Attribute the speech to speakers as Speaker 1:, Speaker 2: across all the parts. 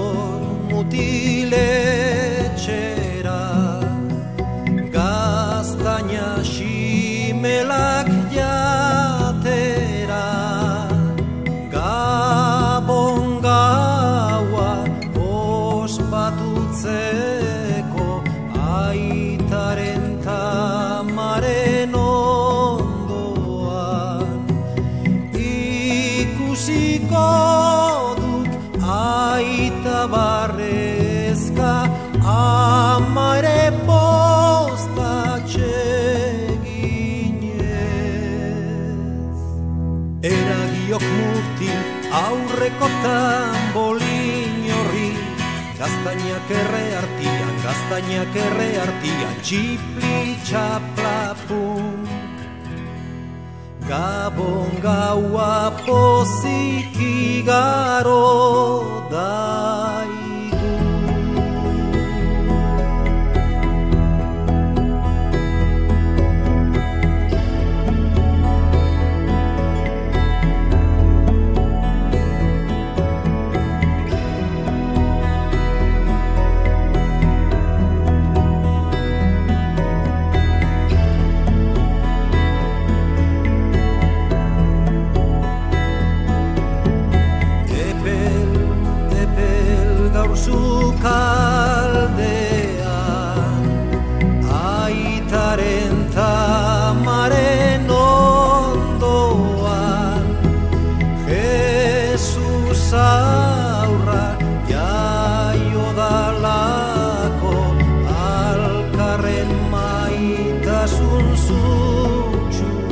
Speaker 1: dator mutiletxera, gaztaina ximelak jatera, Gabon gaua ospatutzeko aitaren tamaren ondoan. Ikusiko duk aita barrezka, ama ere postatxeginez. Eragiok murtin aurreko tambolin horri, gaztainak erre artian, txipli txaplapun. Gabon gaua pozik igaro daigu. Sukaldean, aitaren tamaren ondoan, Jesus aurra jaio dalako, alkarren maitasun zutsuan.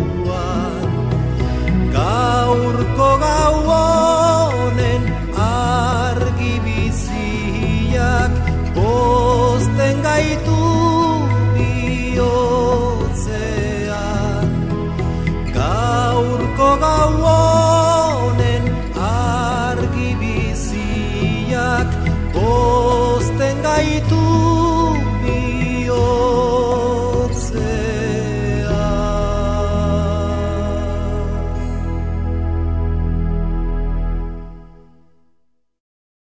Speaker 1: Gaurko gau honen argi biziak pozten gaitu